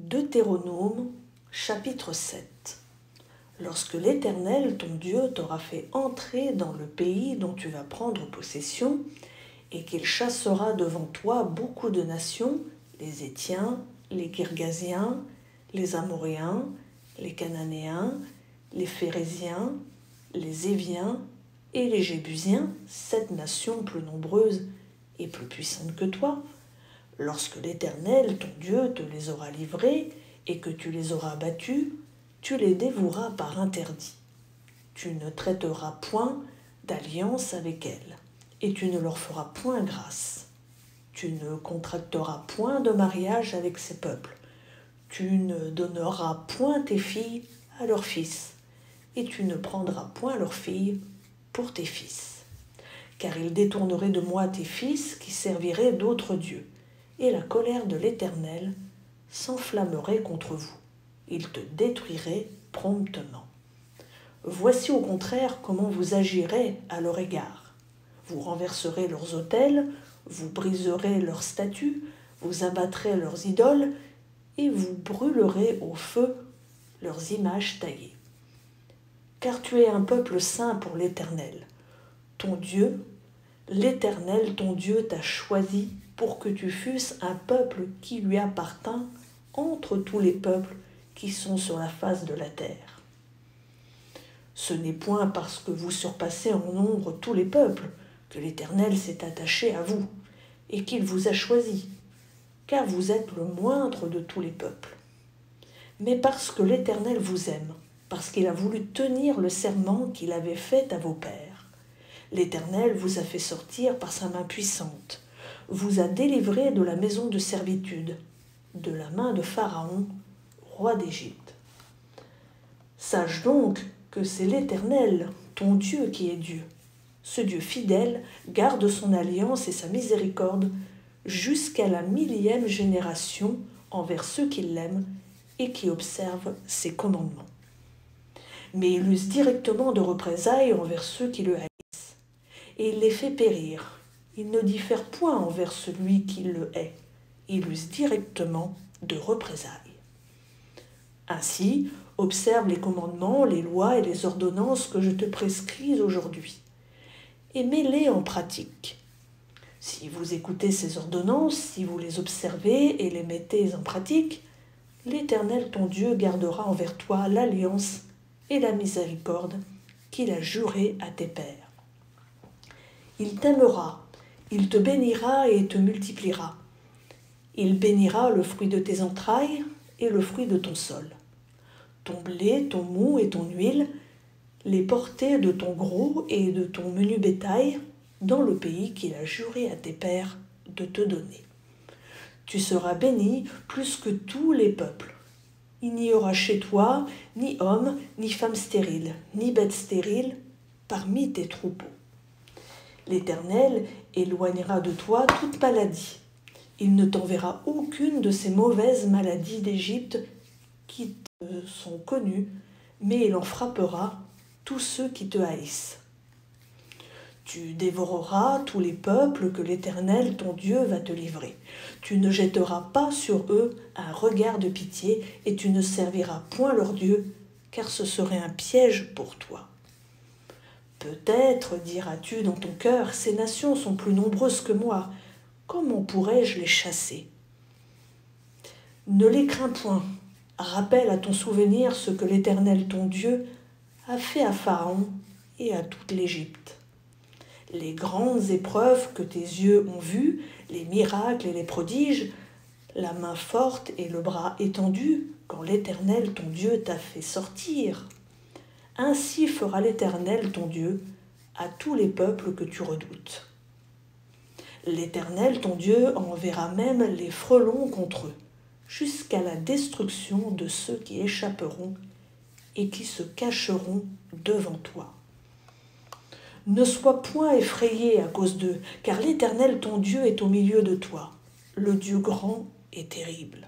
Deutéronome, chapitre 7. Lorsque l'Éternel, ton Dieu, t'aura fait entrer dans le pays dont tu vas prendre possession, et qu'il chassera devant toi beaucoup de nations, les Hétiens, les Girgasiens, les Amoréens, les Cananéens, les Phéréziens, les Éviens et les Jébusiens, 7 nations plus nombreuses et plus puissantes que toi. Lorsque l'Éternel, ton Dieu, te les aura livrés et que tu les auras battus, tu les dévoueras par interdit. Tu ne traiteras point d'alliance avec elles, et tu ne leur feras point grâce. Tu ne contracteras point de mariage avec ces peuples. Tu ne donneras point tes filles à leurs fils, et tu ne prendras point leurs filles pour tes fils. Car ils détourneraient de moi tes fils qui serviraient d'autres dieux, et la colère de l'Éternel s'enflammerait contre vous. Il te détruirait promptement. Voici au contraire comment vous agirez à leur égard. Vous renverserez leurs autels, vous briserez leurs statues, vous abattrez leurs idoles, et vous brûlerez au feu leurs images taillées. Car tu es un peuple saint pour l'Éternel, ton Dieu. L'Éternel, ton Dieu, t'a choisi pour que tu fusses un peuple qui lui appartint entre tous les peuples qui sont sur la face de la terre. Ce n'est point parce que vous surpassez en nombre tous les peuples que l'Éternel s'est attaché à vous et qu'il vous a choisi, car vous êtes le moindre de tous les peuples. Mais parce que l'Éternel vous aime, parce qu'il a voulu tenir le serment qu'il avait fait à vos pères. L'Éternel vous a fait sortir par sa main puissante, vous a délivré de la maison de servitude, de la main de Pharaon, roi d'Égypte. Sache donc que c'est l'Éternel, ton Dieu, qui est Dieu. Ce Dieu fidèle garde son alliance et sa miséricorde jusqu'à la 1000e génération envers ceux qui l'aiment et qui observent ses commandements. Mais il use directement de représailles envers ceux qui le haïssent, et il les fait périr. Il ne diffère point envers celui qui le hait. Il use directement de représailles. Ainsi, observe les commandements, les lois et les ordonnances que je te prescris aujourd'hui, et mets-les en pratique. Si vous écoutez ces ordonnances, si vous les observez et les mettez en pratique, l'Éternel ton Dieu gardera envers toi l'alliance et la miséricorde qu'il a jurée à tes pères. Il t'aimera, il te bénira et te multipliera. Il bénira le fruit de tes entrailles et le fruit de ton sol, ton blé, ton mou et ton huile, les portées de ton gros et de ton menu bétail dans le pays qu'il a juré à tes pères de te donner. Tu seras béni plus que tous les peuples. Il n'y aura chez toi ni homme, ni femme stérile, ni bête stérile parmi tes troupeaux. L'Éternel éloignera de toi toute maladie. Il ne t'enverra aucune de ces mauvaises maladies d'Égypte qui te sont connues, mais il en frappera tous ceux qui te haïssent. Tu dévoreras tous les peuples que l'Éternel, ton Dieu, va te livrer. Tu ne jetteras pas sur eux un regard de pitié et tu ne serviras point leur Dieu, car ce serait un piège pour toi. Peut-être diras-tu dans ton cœur, ces nations sont plus nombreuses que moi. Comment pourrais-je les chasser ? Ne les crains point. Rappelle à ton souvenir ce que l'Éternel, ton Dieu, a fait à Pharaon et à toute l'Égypte. Les grandes épreuves que tes yeux ont vues, les miracles et les prodiges, la main forte et le bras étendu, quand l'Éternel, ton Dieu, t'a fait sortir. Ainsi fera l'Éternel, ton Dieu, à tous les peuples que tu redoutes. L'Éternel, ton Dieu, enverra même les frelons contre eux, jusqu'à la destruction de ceux qui échapperont et qui se cacheront devant toi. Ne sois point effrayé à cause d'eux, car l'Éternel, ton Dieu, est au milieu de toi, le Dieu grand et terrible.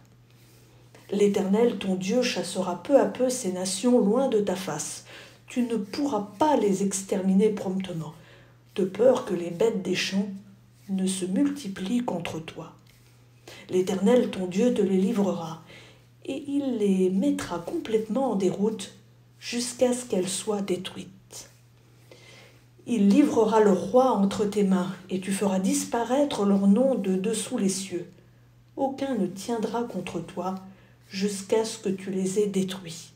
L'Éternel, ton Dieu, chassera peu à peu ces nations loin de ta face. Tu ne pourras pas les exterminer promptement, de peur que les bêtes des champs ne se multiplient contre toi. L'Éternel, ton Dieu, te les livrera. et il les mettra complètement en déroute jusqu'à ce qu'elles soient détruites. Il livrera le roi entre tes mains, et tu feras disparaître leur nom de dessous les cieux. Aucun ne tiendra contre toi jusqu'à ce que tu les aies détruits.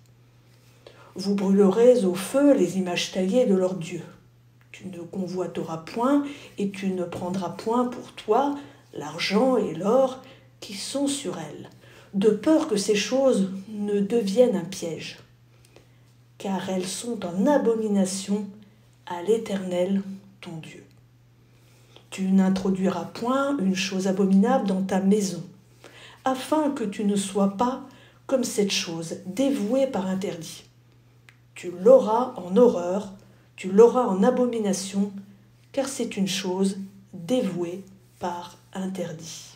Vous brûlerez au feu les images taillées de leurs dieux. Tu ne convoiteras point et tu ne prendras point pour toi l'argent et l'or qui sont sur elles, de peur que ces choses ne deviennent un piège, car elles sont en abomination à l'Éternel, ton Dieu. Tu n'introduiras point une chose abominable dans ta maison, afin que tu ne sois pas comme cette chose, dévouée par interdit. Tu l'auras en horreur, tu l'auras en abomination, car c'est une chose dévouée par interdit.